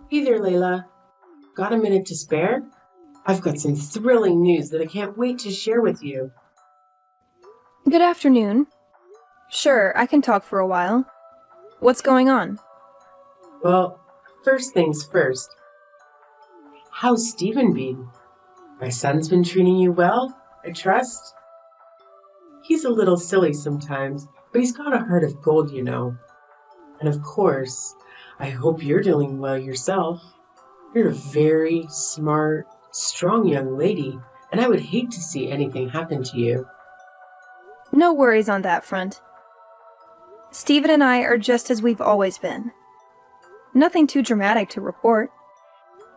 Hey there, Layla. Got a minute to spare? I've got some thrilling news that I can't wait to share with you. Good afternoon. Sure, I can talk for a while. What's going on? Well, first things first. How's Stephen been? My son's been treating you well, I trust? He's a little silly sometimes, but he's got a heart of gold, you know. And of course, I hope you're doing well yourself. You're a very smart, strong young lady, and I would hate to see anything happen to you. No worries on that front. Stephen and I are just as we've always been. Nothing too dramatic to report.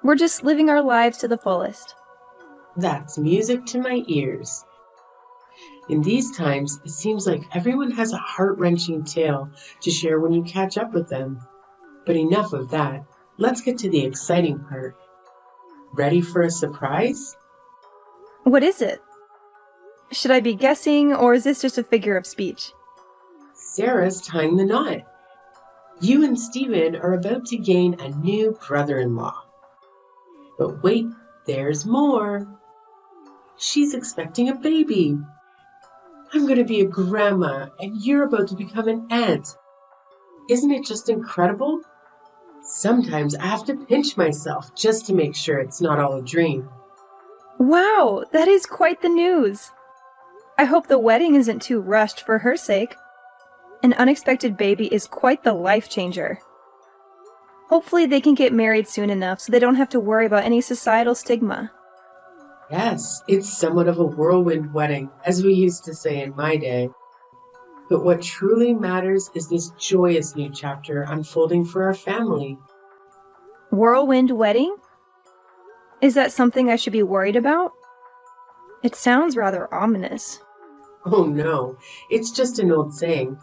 We're just living our lives to the fullest. That's music to my ears. In these times, it seems like everyone has a heart-wrenching tale to share when you catch up with them. But enough of that. Let's get to the exciting part. Ready for a surprise? What is it? Should I be guessing, or is this just a figure of speech? Sarah's tying the knot. You and Stephen are about to gain a new brother-in-law. But wait, there's more. She's expecting a baby. I'm going to be a grandma, and you're about to become an aunt. Isn't it just incredible? Sometimes I have to pinch myself just to make sure it's not all a dream. Wow, that is quite the news. I hope the wedding isn't too rushed for her sake. An unexpected baby is quite the life changer. Hopefully they can get married soon enough so they don't have to worry about any societal stigma. Yes, it's somewhat of a whirlwind wedding, as we used to say in my day. But what truly matters is this joyous new chapter unfolding for our family. Whirlwind wedding? Is that something I should be worried about? It sounds rather ominous. Oh no, it's just an old saying.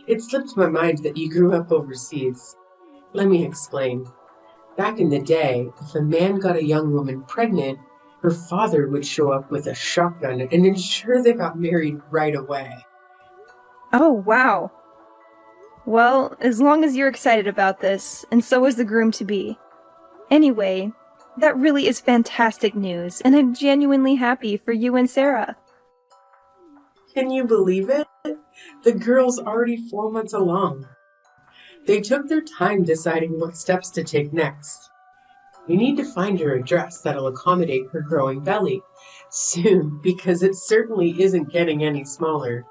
It slipped my mind that you grew up overseas. Let me explain. Back in the day, if a man got a young woman pregnant, her father would show up with a shotgun and ensure they got married right away. Oh, wow. Well, as long as you're excited about this, and so is the groom-to-be. Anyway, that really is fantastic news, and I'm genuinely happy for you and Sarah. Can you believe it? The girl's already 4 months along. They took their time deciding what steps to take next. We need to find her a dress that'll accommodate her growing belly soon, because it certainly isn't getting any smaller.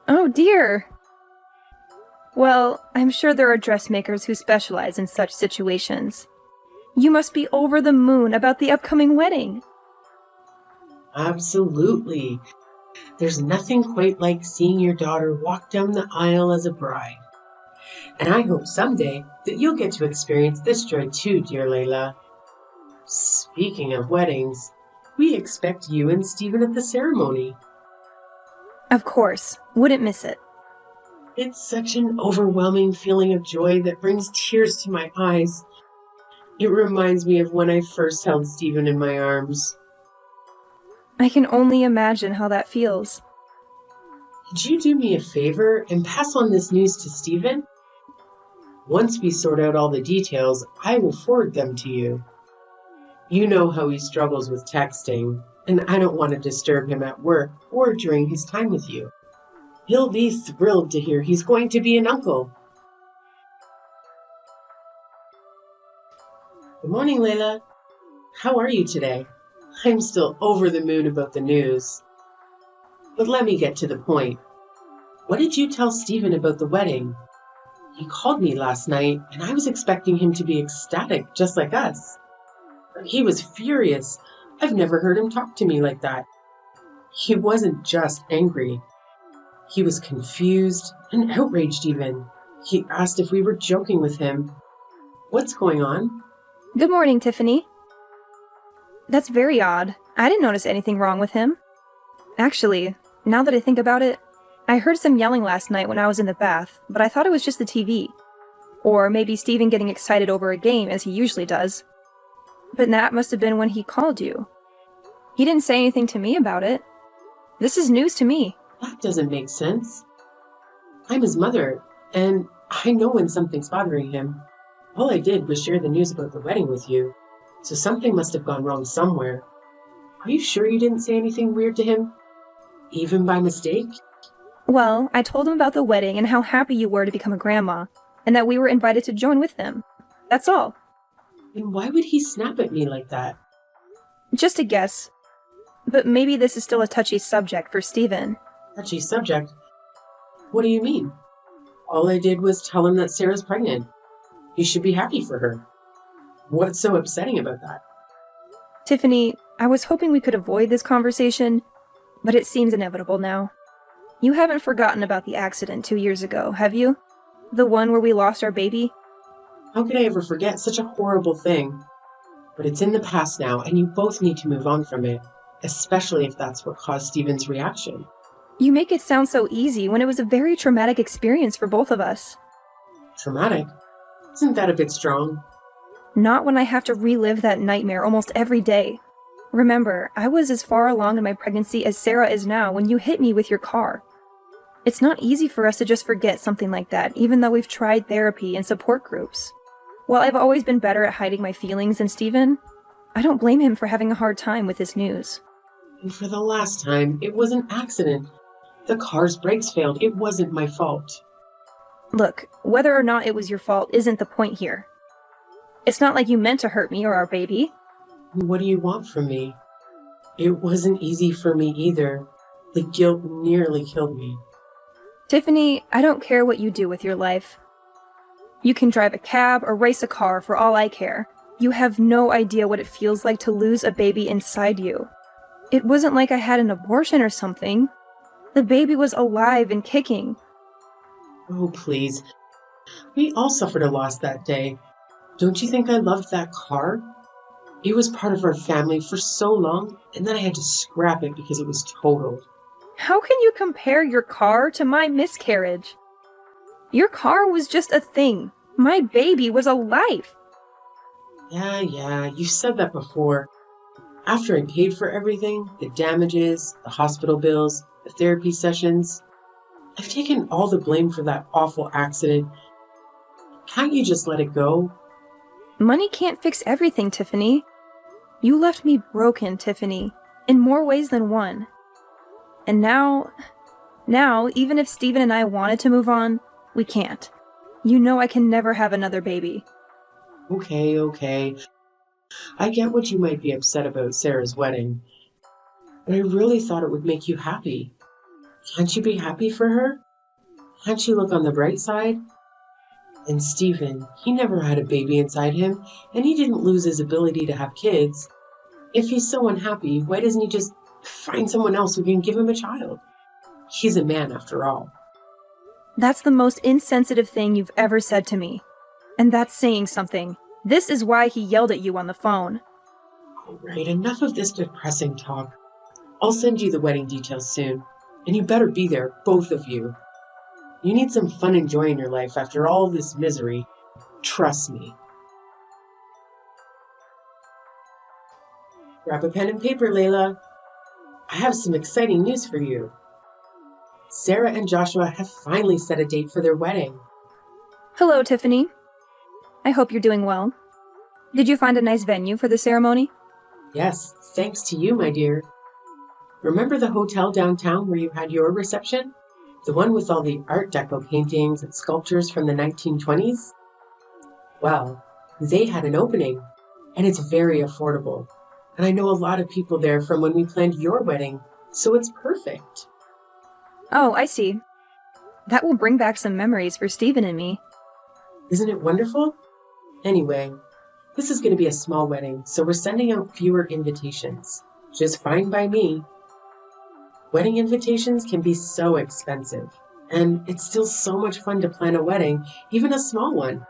Oh dear. Well, I'm sure there are dressmakers who specialize in such situations. You must be over the moon about the upcoming wedding. Absolutely. There's nothing quite like seeing your daughter walk down the aisle as a bride. And I hope someday that you'll get to experience this joy too, dear Layla. Speaking of weddings, we expect you and Stephen at the ceremony. Of course, wouldn't miss it. It's such an overwhelming feeling of joy that brings tears to my eyes. It reminds me of when I first held Stephen in my arms. I can only imagine how that feels. Could you do me a favor and pass on this news to Stephen? Once we sort out all the details, I will forward them to you. You know how he struggles with texting, and I don't want to disturb him at work or during his time with you. He'll be thrilled to hear he's going to be an uncle. Good morning, Layla. How are you today? I'm still over the moon about the news. But let me get to the point. What did you tell Stephen about the wedding? He called me last night, and I was expecting him to be ecstatic, just like us. He was furious. I've never heard him talk to me like that. He wasn't just angry. He was confused and outraged even. He asked if we were joking with him. What's going on? Good morning, Tiffany. That's very odd. I didn't notice anything wrong with him. Actually, now that I think about it, I heard some yelling last night when I was in the bath, but I thought it was just the TV. Or maybe Stephen getting excited over a game, as he usually does. But that must have been when he called you. He didn't say anything to me about it. This is news to me. That doesn't make sense. I'm his mother, and I know when something's bothering him. All I did was share the news about the wedding with you, so something must have gone wrong somewhere. Are you sure you didn't say anything weird to him? Even by mistake? Well, I told him about the wedding and how happy you were to become a grandma, and that we were invited to join with them. That's all. Then why would he snap at me like that? Just a guess. But maybe this is still a touchy subject for Stephen. Touchy subject? What do you mean? All I did was tell him that Sarah's pregnant. He should be happy for her. What's so upsetting about that? Tiffany, I was hoping we could avoid this conversation, but it seems inevitable now. You haven't forgotten about the accident 2 years ago, have you? The one where we lost our baby? How could I ever forget such a horrible thing? But it's in the past now, and you both need to move on from it, especially if that's what caused Stephen's reaction. You make it sound so easy when it was a very traumatic experience for both of us. Traumatic? Isn't that a bit strong? Not when I have to relive that nightmare almost every day. Remember, I was as far along in my pregnancy as Sarah is now when you hit me with your car. It's not easy for us to just forget something like that, even though we've tried therapy and support groups. While I've always been better at hiding my feelings than Stephen, I don't blame him for having a hard time with this news. And for the last time, it was an accident. The car's brakes failed. It wasn't my fault. Look, whether or not it was your fault isn't the point here. It's not like you meant to hurt me or our baby. What do you want from me? It wasn't easy for me either. The guilt nearly killed me. Tiffany, I don't care what you do with your life. You can drive a cab or race a car for all I care. You have no idea what it feels like to lose a baby inside you. It wasn't like I had an abortion or something. The baby was alive and kicking. Oh, please. We all suffered a loss that day. Don't you think I loved that car? It was part of our family for so long, and then I had to scrap it because it was totaled. How can you compare your car to my miscarriage? Your car was just a thing. My baby was a life. Yeah, you said that before. After I paid for everything, the damages, the hospital bills, the therapy sessions, I've taken all the blame for that awful accident. Can't you just let it go? Money can't fix everything, Tiffany. You left me broken, Tiffany, in more ways than one. And now, even if Stephen and I wanted to move on, we can't. You know I can never have another baby. Okay. I get what you might be upset about Sarah's wedding, but I really thought it would make you happy. Can't you be happy for her? Can't you look on the bright side? And Stephen, he never had a baby inside him, and he didn't lose his ability to have kids. If he's so unhappy, why doesn't he just find someone else who can give him a child? He's a man after all. That's the most insensitive thing you've ever said to me. And that's saying something. This is why he yelled at you on the phone. All right, enough of this depressing talk. I'll send you the wedding details soon, and you better be there, both of you. You need some fun and joy in your life after all this misery. Trust me. Grab a pen and paper, Layla. I have some exciting news for you. Sarah and Joshua have finally set a date for their wedding. Hello, Tiffany. I hope you're doing well. Did you find a nice venue for the ceremony? Yes, thanks to you, my dear. Remember the hotel downtown where you had your reception? The one with all the Art Deco paintings and sculptures from the 1920s? Well, they had an opening, and it's very affordable. And I know a lot of people there from when we planned your wedding, so it's perfect. Oh, I see. That will bring back some memories for Stephen and me. Isn't it wonderful? Anyway, this is going to be a small wedding, so we're sending out fewer invitations. Just fine by me. Wedding invitations can be so expensive, and it's still so much fun to plan a wedding, even a small one.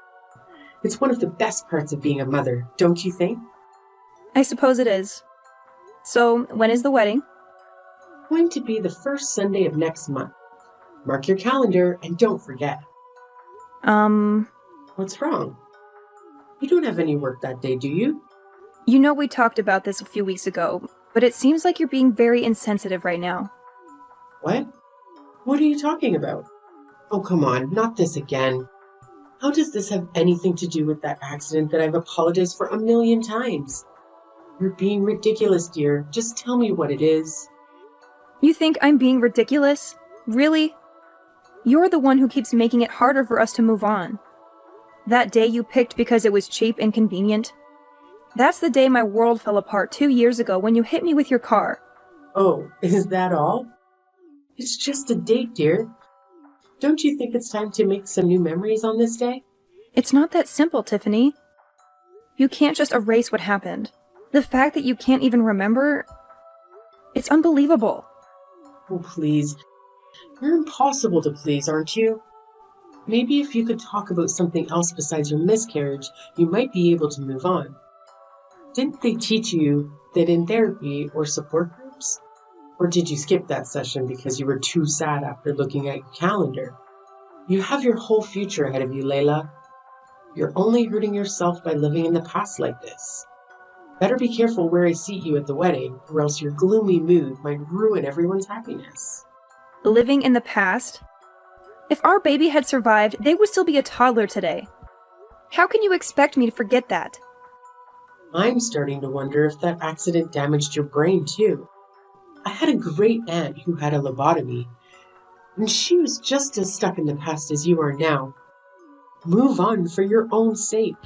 It's one of the best parts of being a mother, don't you think? I suppose it is. So, when is the wedding? Going to be the first Sunday of next month. Mark your calendar and don't forget. What's wrong? You don't have any work that day, do you? You know we talked about this a few weeks ago, but it seems like you're being very insensitive right now. What? What are you talking about? Oh, come on, not this again. How does this have anything to do with that accident that I've apologized for a million times? You're being ridiculous, dear. Just tell me what it is. You think I'm being ridiculous? Really? You're the one who keeps making it harder for us to move on. That day you picked because it was cheap and convenient. That's the day my world fell apart 2 years ago when you hit me with your car. Oh, is that all? It's just a date, dear. Don't you think it's time to make some new memories on this day? It's not that simple, Tiffany. You can't just erase what happened. The fact that you can't even remember, it's unbelievable. Oh, please. You're impossible to please, aren't you? Maybe if you could talk about something else besides your miscarriage, you might be able to move on. Didn't they teach you that in therapy or support groups? Or did you skip that session because you were too sad after looking at your calendar? You have your whole future ahead of you, Layla. You're only hurting yourself by living in the past like this. Better be careful where I seat you at the wedding, or else your gloomy mood might ruin everyone's happiness. Living in the past? If our baby had survived, they would still be a toddler today. How can you expect me to forget that? I'm starting to wonder if that accident damaged your brain too. I had a great aunt who had a lobotomy, and she was just as stuck in the past as you are now. Move on for your own sake.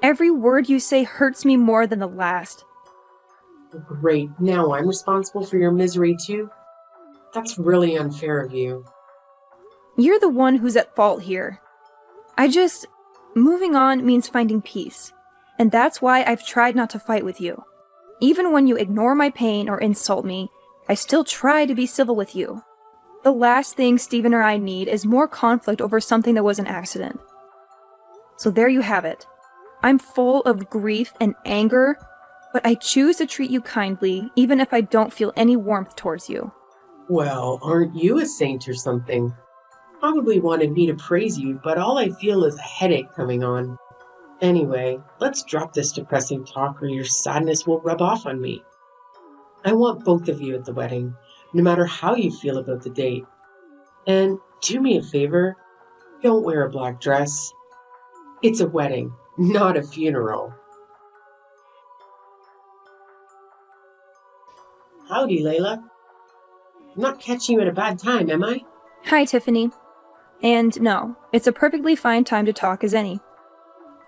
Every word you say hurts me more than the last. Great, now I'm responsible for your misery too? That's really unfair of you. You're the one who's at fault here. Moving on means finding peace. And that's why I've tried not to fight with you. Even when you ignore my pain or insult me, I still try to be civil with you. The last thing Stephen or I need is more conflict over something that was an accident. So there you have it. I'm full of grief and anger, but I choose to treat you kindly, even if I don't feel any warmth towards you. Well, aren't you a saint or something? Probably wanted me to praise you, but all I feel is a headache coming on. Anyway, let's drop this depressing talk or your sadness will rub off on me. I want both of you at the wedding, no matter how you feel about the date. And do me a favor, don't wear a black dress. It's a wedding, not a funeral. Howdy, Layla. I'm not catching you at a bad time, am I? Hi, Tiffany. And no, it's a perfectly fine time to talk as any.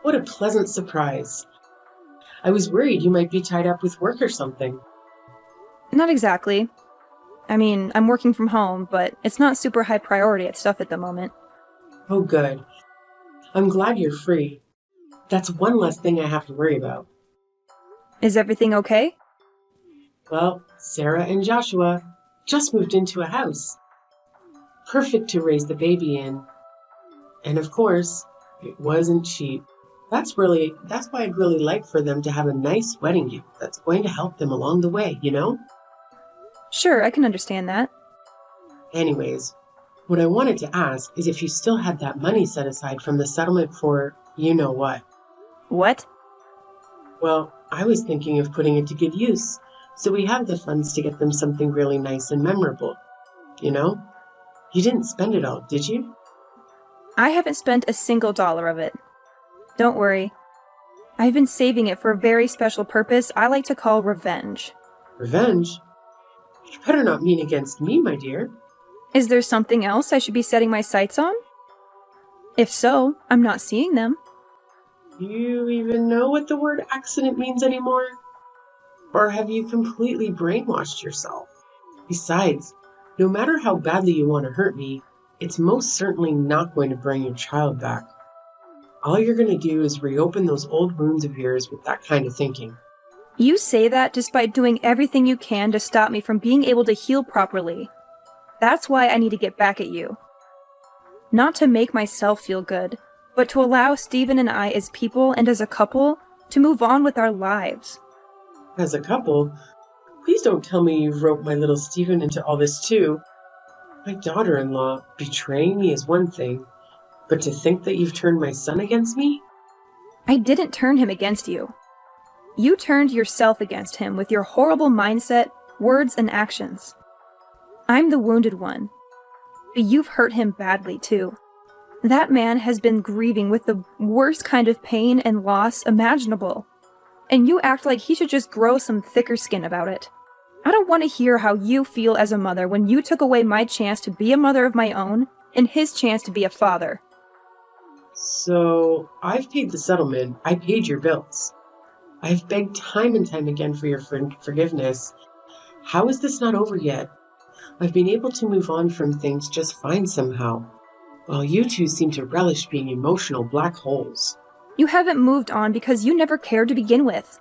What a pleasant surprise. I was worried you might be tied up with work or something. Not exactly. I mean, I'm working from home, but it's not super high priority at stuff at the moment. Oh, good. I'm glad you're free. That's one less thing I have to worry about. Is everything okay? Well, Sarah and Joshua just moved into a house. Perfect to raise the baby in. And of course, it wasn't cheap. That's why I'd really like for them to have a nice wedding gift that's going to help them along the way, you know? Sure, I can understand that. Anyways, what I wanted to ask is if you still had that money set aside from the settlement for you know what. What? Well, I was thinking of putting it to good use, so we have the funds to get them something really nice and memorable. You know? You didn't spend it all, did you? I haven't spent a single dollar of it. Don't worry. I've been saving it for a very special purpose I like to call revenge. Revenge? You better not mean against me, my dear. Is there something else I should be setting my sights on? If so, I'm not seeing them. Do you even know what the word accident means anymore? Or have you completely brainwashed yourself? Besides, no matter how badly you want to hurt me, it's most certainly not going to bring your child back. All you're going to do is reopen those old wounds of yours with that kind of thinking. You say that despite doing everything you can to stop me from being able to heal properly. That's why I need to get back at you. Not to make myself feel good, but to allow Stephen and I as people and as a couple to move on with our lives. As a couple, please don't tell me you've roped my little Stephen into all this too. My daughter-in-law betraying me is one thing, but to think that you've turned my son against me? I didn't turn him against you. You turned yourself against him with your horrible mindset, words, and actions. I'm the wounded one. But you've hurt him badly, too. That man has been grieving with the worst kind of pain and loss imaginable. And you act like he should just grow some thicker skin about it. I don't want to hear how you feel as a mother when you took away my chance to be a mother of my own and his chance to be a father. So, I've paid the settlement. I paid your bills. I've begged time and time again for your forgiveness. How is this not over yet? I've been able to move on from things just fine somehow, while you two seem to relish being emotional black holes. You haven't moved on because you never cared to begin with.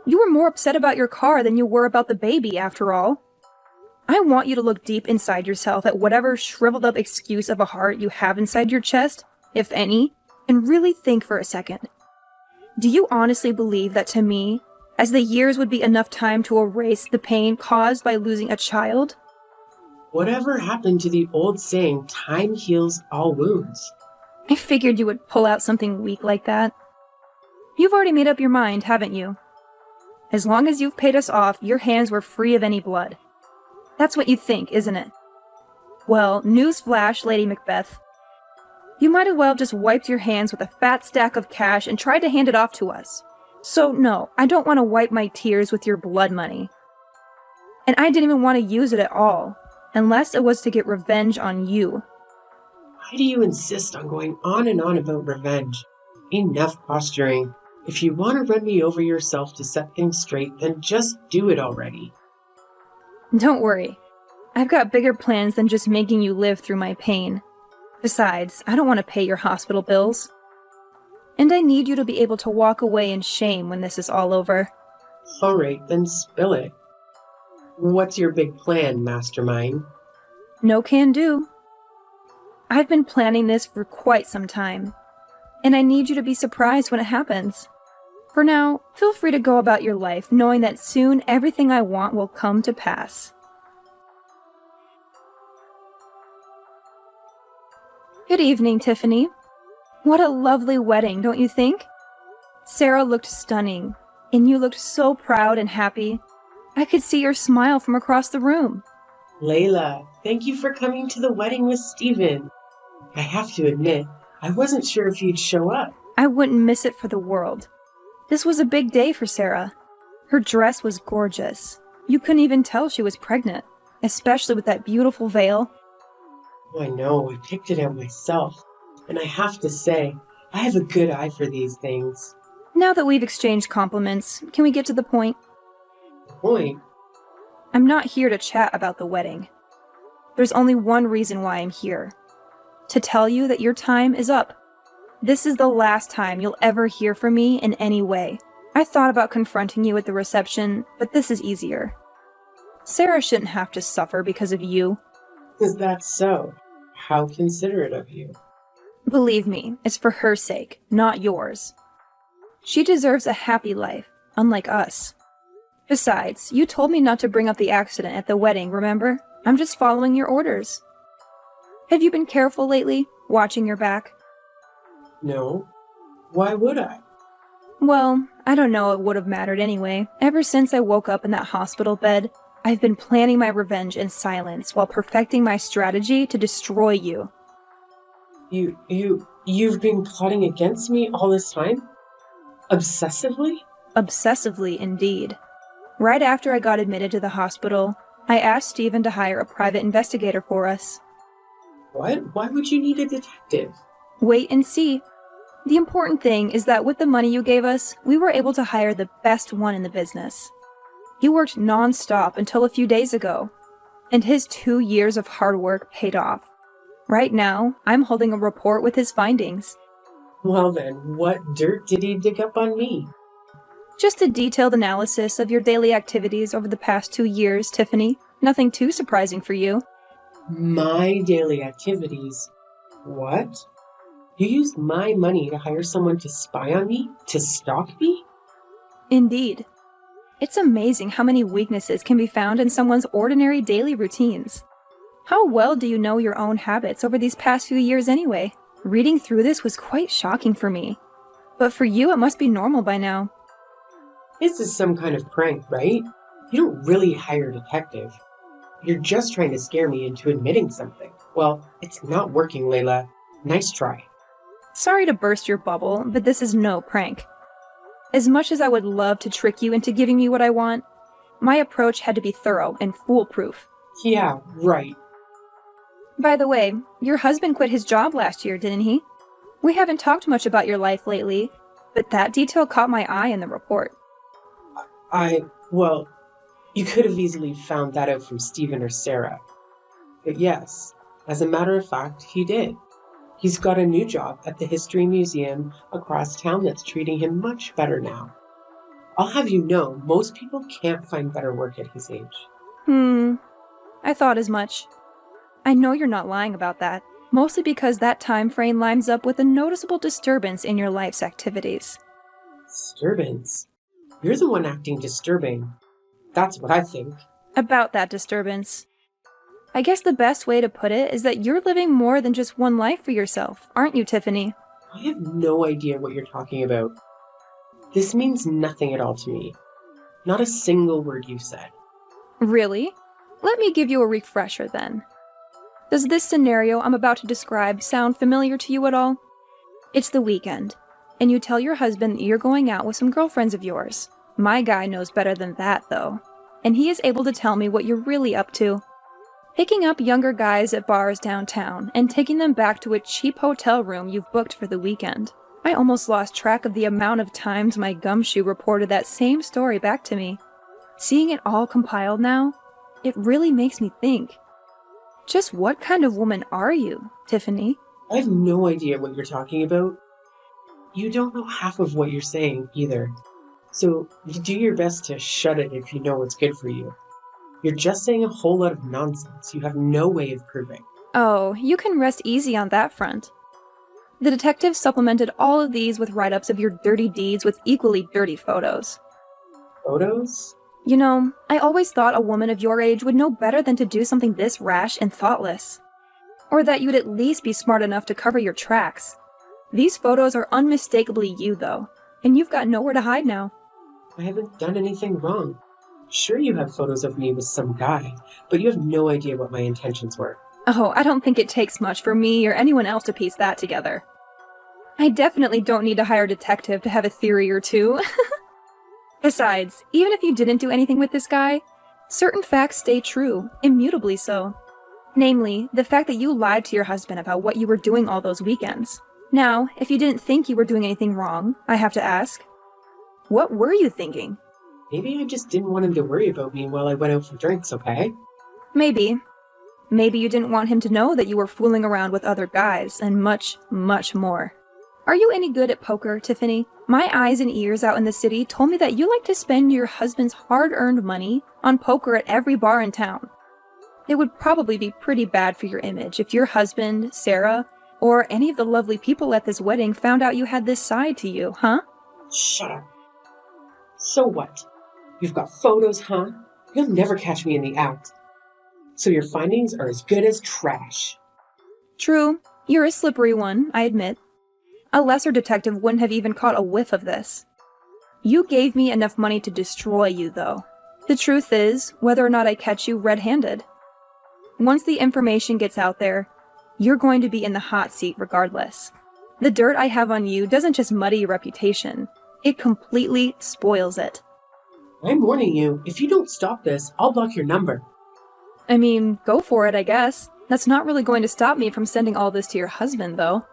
You were more upset about your car than you were about the baby, after all. I want you to look deep inside yourself at whatever shriveled up excuse of a heart you have inside your chest, if any, and really think for a second. Do you honestly believe that to me, as the years would be enough time to erase the pain caused by losing a child? Whatever happened to the old saying, time heals all wounds? I figured you would pull out something weak like that. You've already made up your mind, haven't you? As long as you've paid us off, your hands were free of any blood. That's what you think, isn't it? Well, newsflash, Lady Macbeth. You might as well just wiped your hands with a fat stack of cash and tried to hand it off to us. So no, I don't want to wipe my tears with your blood money. And I didn't even want to use it at all, unless it was to get revenge on you. Why do you insist on going on and on about revenge? Enough posturing. If you want to run me over yourself to set things straight, then just do it already. Don't worry. I've got bigger plans than just making you live through my pain. Besides, I don't want to pay your hospital bills. And I need you to be able to walk away in shame when this is all over. All right, then spill it. What's your big plan, mastermind? No can do. I've been planning this for quite some time, and I need you to be surprised when it happens. For now, feel free to go about your life knowing that soon everything I want will come to pass. Good evening, Tiffany. What a lovely wedding, don't you think? Sarah looked stunning, and you looked so proud and happy. I could see your smile from across the room. Layla, thank you for coming to the wedding with Stephen. I have to admit, I wasn't sure if you'd show up. I wouldn't miss it for the world. This was a big day for Sarah. Her dress was gorgeous. You couldn't even tell she was pregnant, especially with that beautiful veil. Oh, I know, I picked it out myself. And I have to say, I have a good eye for these things. Now that we've exchanged compliments, can we get to the point? Point? I'm not here to chat about the wedding. There's only one reason why I'm here. To tell you that your time is up. This is the last time you'll ever hear from me in any way. I thought about confronting you at the reception, but this is easier. Sarah shouldn't have to suffer because of you. Is that so? How considerate of you. Believe me, it's for her sake, not yours. She deserves a happy life, unlike us. Besides, you told me not to bring up the accident at the wedding, remember? I'm just following your orders. Have you been careful lately, watching your back? No. Why would I? Well, I don't know it would have mattered anyway. Ever since I woke up in that hospital bed, I've been planning my revenge in silence while perfecting my strategy to destroy you. You've been plotting against me all this time? Obsessively? Obsessively, indeed. Right after I got admitted to the hospital, I asked Stephen to hire a private investigator for us. What? Why would you need a detective? Wait and see. The important thing is that with the money you gave us, we were able to hire the best one in the business. He worked non-stop until a few days ago, and his 2 years of hard work paid off. Right now, I'm holding a report with his findings. Well then, what dirt did he dig up on me? Just a detailed analysis of your daily activities over the past 2 years, Tiffany. Nothing too surprising for you. My daily activities? What? You used my money to hire someone to spy on me? To stalk me? Indeed. It's amazing how many weaknesses can be found in someone's ordinary daily routines. How well do you know your own habits over these past few years anyway? Reading through this was quite shocking for me. But for you, it must be normal by now. This is some kind of prank, right? You don't really hire a detective. You're just trying to scare me into admitting something. Well, it's not working, Layla. Nice try. Sorry to burst your bubble, but this is no prank. As much as I would love to trick you into giving me what I want, my approach had to be thorough and foolproof. Yeah, right. By the way, your husband quit his job last year, didn't he? We haven't talked much about your life lately, but that detail caught my eye in the report. Well, you could have easily found that out from Stephen or Sarah. But yes, as a matter of fact, he did. He's got a new job at the History Museum across town that's treating him much better now. I'll have you know, most people can't find better work at his age. I thought as much. I know you're not lying about that, mostly because that time frame lines up with a noticeable disturbance in your life's activities. Disturbance? You're the one acting disturbing. That's what I think. About that disturbance. I guess the best way to put it is that you're living more than just one life for yourself, aren't you, Tiffany? I have no idea what you're talking about. This means nothing at all to me. Not a single word you said. Really? Let me give you a refresher then. Does this scenario I'm about to describe sound familiar to you at all? It's the weekend, and you tell your husband that you're going out with some girlfriends of yours. My guy knows better than that, though, and he is able to tell me what you're really up to. Picking up younger guys at bars downtown and taking them back to a cheap hotel room you've booked for the weekend. I almost lost track of the amount of times my gumshoe reported that same story back to me. Seeing it all compiled now, it really makes me think. Just what kind of woman are you, Tiffany? I have no idea what you're talking about. You don't know half of what you're saying, either. So you do your best to shut it if you know what's good for you. You're just saying a whole lot of nonsense you have no way of proving. Oh, you can rest easy on that front. The detective supplemented all of these with write-ups of your dirty deeds with equally dirty photos. Photos? You know, I always thought a woman of your age would know better than to do something this rash and thoughtless. Or that you'd at least be smart enough to cover your tracks. These photos are unmistakably you, though, and you've got nowhere to hide now. I haven't done anything wrong. Sure, you have photos of me with some guy, but you have no idea what my intentions were. Oh, I don't think it takes much for me or anyone else to piece that together. I definitely don't need to hire a detective to have a theory or two. Besides, even if you didn't do anything with this guy, certain facts stay true, immutably so. Namely, the fact that you lied to your husband about what you were doing all those weekends. Now, if you didn't think you were doing anything wrong, I have to ask, what were you thinking? Maybe I just didn't want him to worry about me while I went out for drinks, okay? Maybe. Maybe you didn't want him to know that you were fooling around with other guys, and much, much more. Are you any good at poker, Tiffany? My eyes and ears out in the city told me that you like to spend your husband's hard-earned money on poker at every bar in town. It would probably be pretty bad for your image if your husband, Sarah, or any of the lovely people at this wedding found out you had this side to you, huh? Shut up. So what? You've got photos, huh? You'll never catch me in the act. So your findings are as good as trash. True. You're a slippery one, I admit. A lesser detective wouldn't have even caught a whiff of this. You gave me enough money to destroy you, though. The truth is, whether or not I catch you red-handed. Once the information gets out there, you're going to be in the hot seat regardless. The dirt I have on you doesn't just muddy your reputation, it completely spoils it. I'm warning you, if you don't stop this, I'll block your number. I mean, go for it, I guess. That's not really going to stop me from sending all this to your husband, though.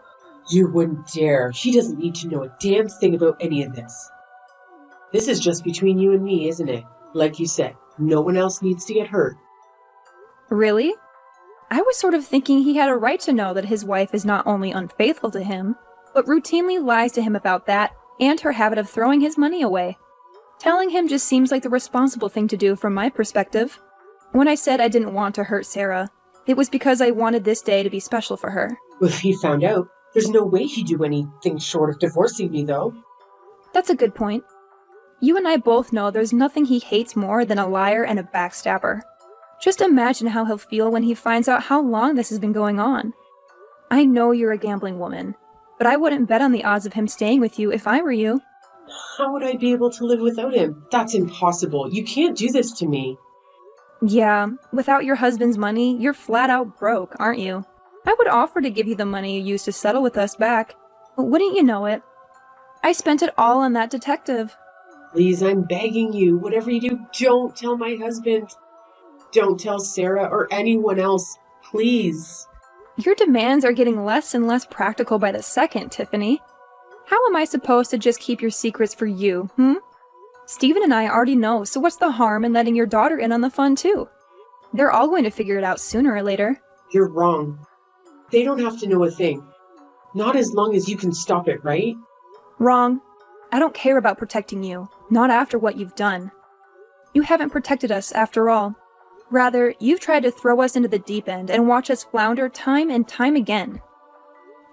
You wouldn't dare. He doesn't need to know a damn thing about any of this. This is just between you and me, isn't it? Like you said, no one else needs to get hurt. Really? I was sort of thinking he had a right to know that his wife is not only unfaithful to him, but routinely lies to him about that and her habit of throwing his money away. Telling him just seems like the responsible thing to do from my perspective. When I said I didn't want to hurt Sarah, it was because I wanted this day to be special for her. Well, if he found out, there's no way he'd do anything short of divorcing me, though. That's a good point. You and I both know there's nothing he hates more than a liar and a backstabber. Just imagine how he'll feel when he finds out how long this has been going on. I know you're a gambling woman, but I wouldn't bet on the odds of him staying with you if I were you. How would I be able to live without him? That's impossible. You can't do this to me. Yeah, without your husband's money, you're flat out broke, aren't you? I would offer to give you the money you used to settle with us back, but wouldn't you know it? I spent it all on that detective. Please, I'm begging you, whatever you do, don't tell my husband. Don't tell Sarah or anyone else, please. Your demands are getting less and less practical by the second, Tiffany. How am I supposed to just keep your secrets for you, Stephen and I already know, so what's the harm in letting your daughter in on the fun too? They're all going to figure it out sooner or later. You're wrong. They don't have to know a thing. Not as long as you can stop it, right? Wrong. I don't care about protecting you, not after what you've done. You haven't protected us after all. Rather, you've tried to throw us into the deep end and watch us flounder time and time again.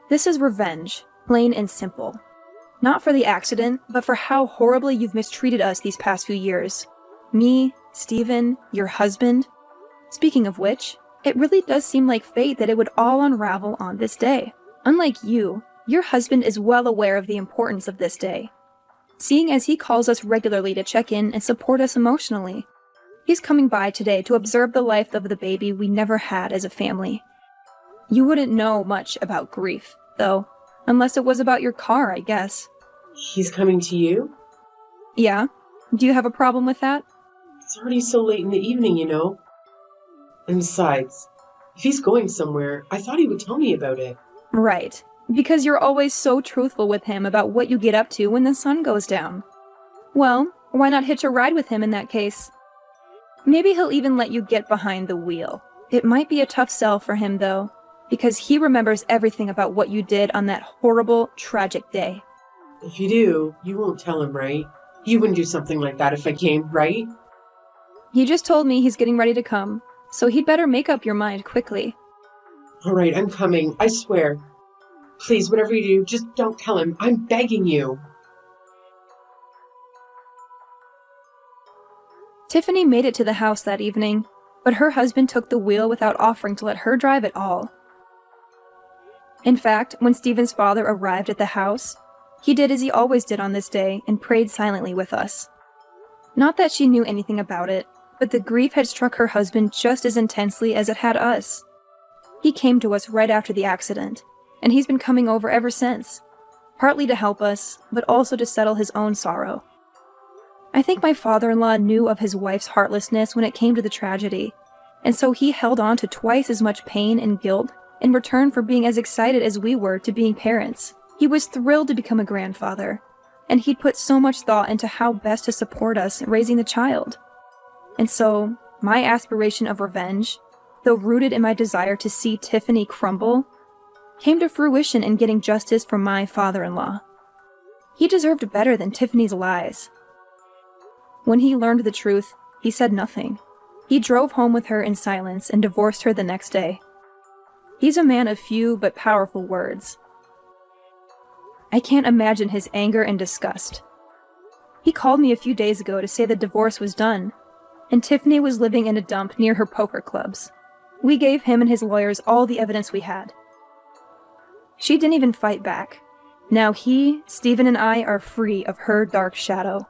This is revenge, plain and simple. Not for the accident, but for how horribly you've mistreated us these past few years. Me, Stephen, your husband. Speaking of which, it really does seem like fate that it would all unravel on this day. Unlike you, your husband is well aware of the importance of this day, seeing as he calls us regularly to check in and support us emotionally. He's coming by today to observe the life of the baby we never had as a family. You wouldn't know much about grief, though, unless it was about your car, I guess. He's coming to you? Yeah? Do you have a problem with that? It's already so late in the evening, you know. And besides, if he's going somewhere, I thought he would tell me about it. Right. Because you're always so truthful with him about what you get up to when the sun goes down. Well, why not hitch a ride with him in that case? Maybe he'll even let you get behind the wheel. It might be a tough sell for him, though, because he remembers everything about what you did on that horrible, tragic day. If you do, you won't tell him, right? You wouldn't do something like that if I came, right? He just told me he's getting ready to come, so he'd better make up your mind quickly. All right, I'm coming, I swear. Please, whatever you do, just don't tell him. I'm begging you. Tiffany made it to the house that evening, but her husband took the wheel without offering to let her drive at all. In fact, when Stephen's father arrived at the house, he did as he always did on this day and prayed silently with us. Not that she knew anything about it, but the grief had struck her husband just as intensely as it had us. He came to us right after the accident, and he's been coming over ever since, partly to help us, but also to settle his own sorrow. I think my father-in-law knew of his wife's heartlessness when it came to the tragedy, and so he held on to twice as much pain and guilt in return for being as excited as we were to being parents. He was thrilled to become a grandfather, and he'd put so much thought into how best to support us in raising the child. And so, my aspiration of revenge, though rooted in my desire to see Tiffany crumble, came to fruition in getting justice for my father-in-law. He deserved better than Tiffany's lies. When he learned the truth, he said nothing. He drove home with her in silence and divorced her the next day. He's a man of few but powerful words. I can't imagine his anger and disgust. He called me a few days ago to say the divorce was done, and Tiffany was living in a dump near her poker clubs. We gave him and his lawyers all the evidence we had. She didn't even fight back. Now he, Stephen, and I are free of her dark shadow.